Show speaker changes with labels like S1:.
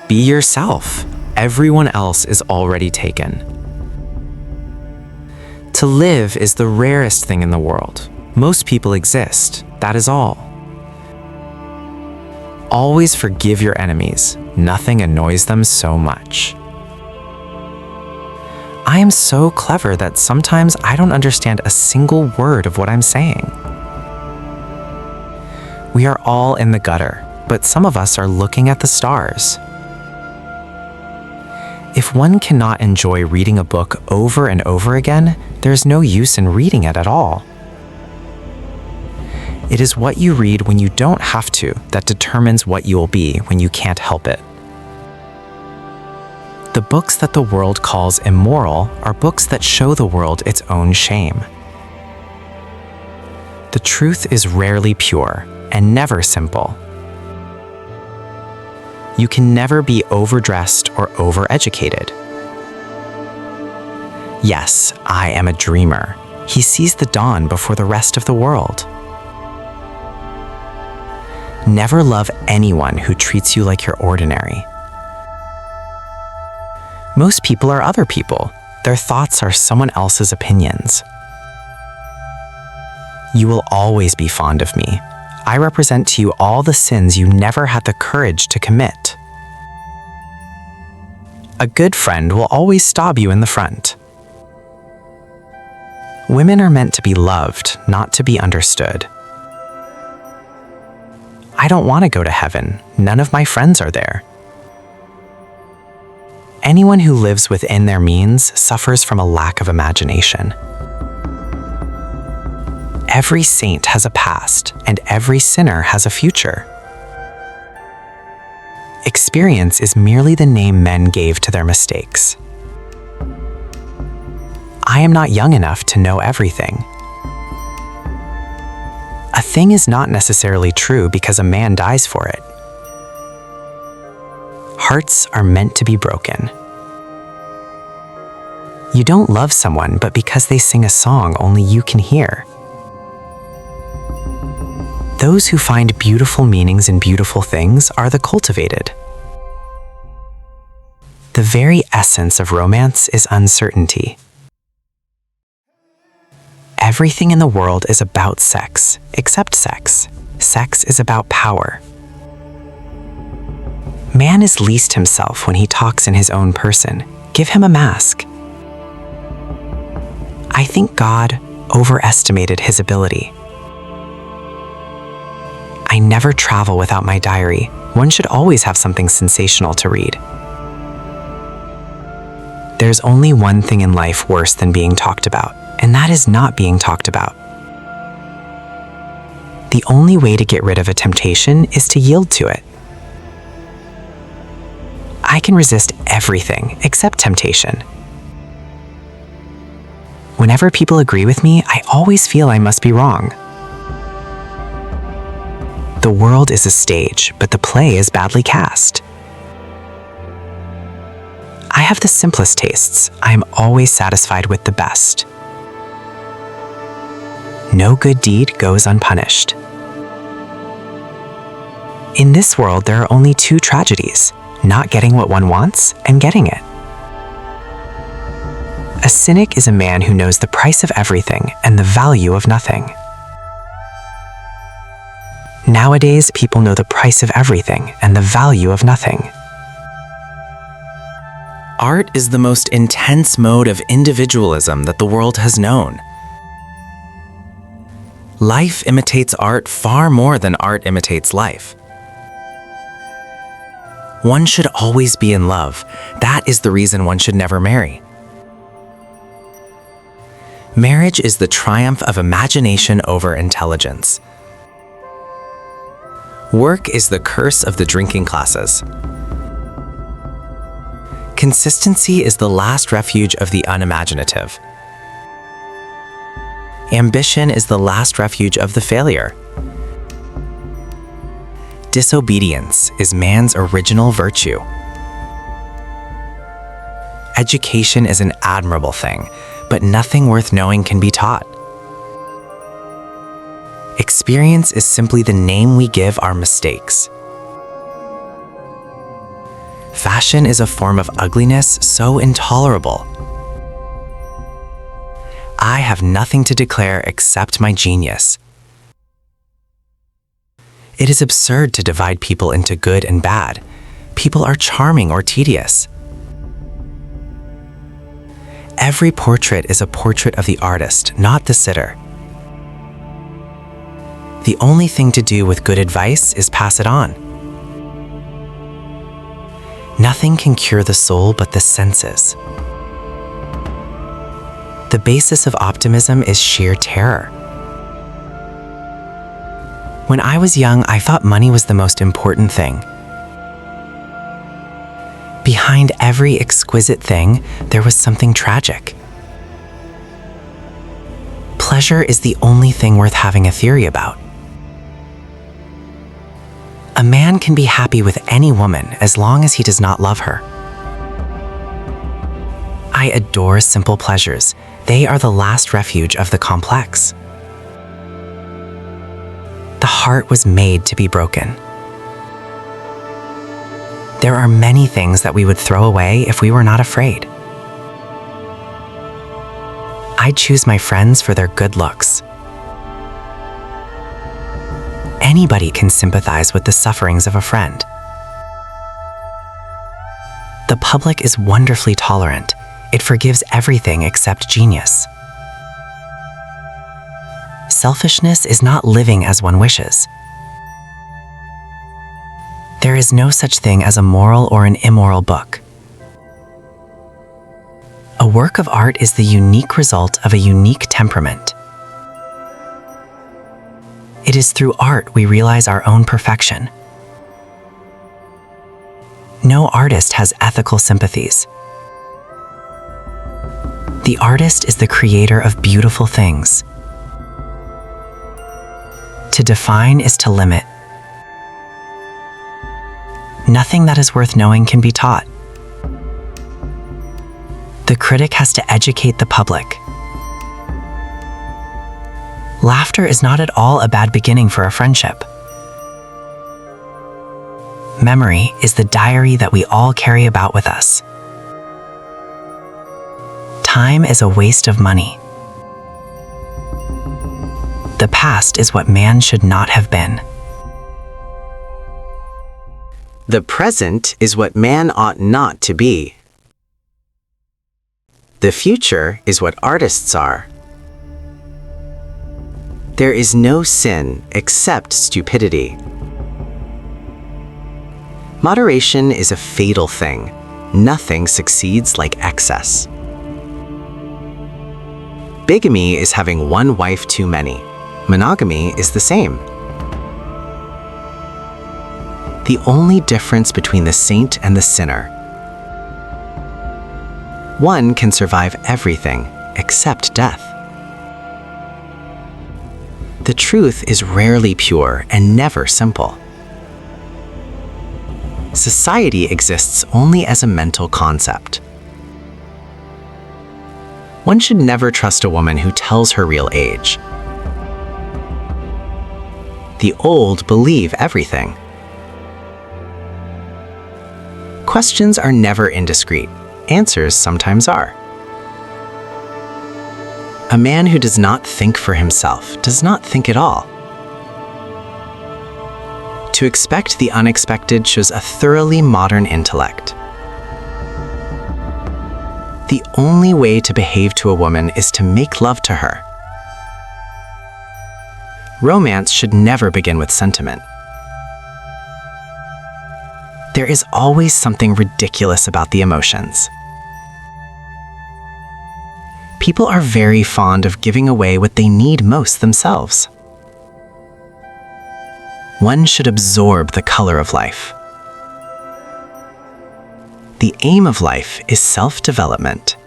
S1: Be yourself. Everyone else is already taken. To live is the rarest thing in the world. Most people exist, that is all. Always forgive your enemies. Nothing annoys them so much. I am so clever that sometimes I don't understand a single word of what I'm saying. We are all in the gutter, but some of us are looking at the stars. If one cannot enjoy reading a book over and over again, there's no use in reading it at all. It is what you read when you don't have to that determines what you will be when you can't help it. The books that the world calls immoral are books that show the world its own shame. The truth is rarely pure and never simple. You can never be overdressed or overeducated. Yes, I am a dreamer. He sees the dawn before the rest of the world. Never love anyone who treats you like you're ordinary. Most people are other people. Their thoughts are someone else's opinions. You will always be fond of me. I represent to you all the sins you never had the courage to commit. A good friend will always stab you in the front. Women are meant to be loved, not to be understood. I don't want to go to heaven. None of my friends are there. Anyone who lives within their means suffers from a lack of imagination. Every saint has a past, and every sinner has a future. Experience is merely the name men gave to their mistakes. I am not young enough to know everything. A thing is not necessarily true because a man dies for it. Hearts are meant to be broken. You don't love someone but because they sing a song only you can hear. Those who find beautiful meanings in beautiful things are the cultivated. The very essence of romance is uncertainty. Everything in the world is about sex, except sex. Sex is about power. Man is least himself when he talks in his own person. Give him a mask. I think God overestimated his ability. I never travel without my diary. One should always have something sensational to read. There's only one thing in life worse than being talked about, and that is not being talked about. The only way to get rid of a temptation is to yield to it. I can resist everything except temptation. Whenever people agree with me, I always feel I must be wrong. The world is a stage, but the play is badly cast. I have the simplest tastes. I am always satisfied with the best. No good deed goes unpunished. In this world, there are only two tragedies: not getting what one wants and getting it. A cynic is a man who knows the price of everything and the value of nothing. Nowadays, people know the price of everything and the value of nothing. Art is the most intense mode of individualism that the world has known. Life imitates art far more than art imitates life. One should always be in love. That is the reason one should never marry. Marriage is the triumph of imagination over intelligence. Work is the curse of the drinking classes. Consistency is the last refuge of the unimaginative. Ambition is the last refuge of the failure. Disobedience is man's original virtue. Education is an admirable thing, but nothing worth knowing can be taught. Experience is simply the name we give our mistakes. Fashion is a form of ugliness so intolerable. I have nothing to declare except my genius. It is absurd to divide people into good and bad. People are charming or tedious. Every portrait is a portrait of the artist, not the sitter. The only thing to do with good advice is pass it on. Nothing can cure the soul but the senses. The basis of optimism is sheer terror. When I was young, I thought money was the most important thing. Behind every exquisite thing, there was something tragic. Pleasure is the only thing worth having a theory about. A man can be happy with any woman as long as he does not love her. I adore simple pleasures. They are the last refuge of the complex. The heart was made to be broken. There are many things that we would throw away if we were not afraid. I choose my friends for their good looks. Anybody can sympathize with the sufferings of a friend. The public is wonderfully tolerant. It forgives everything except genius. Selfishness is not living as one wishes. There is no such thing as a moral or an immoral book. A work of art is the unique result of a unique temperament. It is through art we realize our own perfection. No artist has ethical sympathies. The artist is the creator of beautiful things. To define is to limit. Nothing that is worth knowing can be taught. The critic has to educate the public. Laughter is not at all a bad beginning for a friendship. Memory is the diary that we all carry about with us. Time is a waste of money. The past is what man should not have been.
S2: The present is what man ought not to be. The future is what artists are. There is no sin except stupidity. Moderation is a fatal thing. Nothing succeeds like excess. Bigamy is having one wife too many. Monogamy is the same. The only difference between the saint and the sinner. One can survive everything except death. The truth is rarely pure and never simple. Society exists only as a mental concept. One should never trust a woman who tells her real age. The old believe everything. Questions are never indiscreet. Answers sometimes are. A man who does not think for himself does not think at all. To expect the unexpected shows a thoroughly modern intellect. The only way to behave to a woman is to make love to her. Romance should never begin with sentiment. There is always something ridiculous about the emotions. People are very fond of giving away what they need most themselves. One should absorb the color of life. The aim of life is self-development.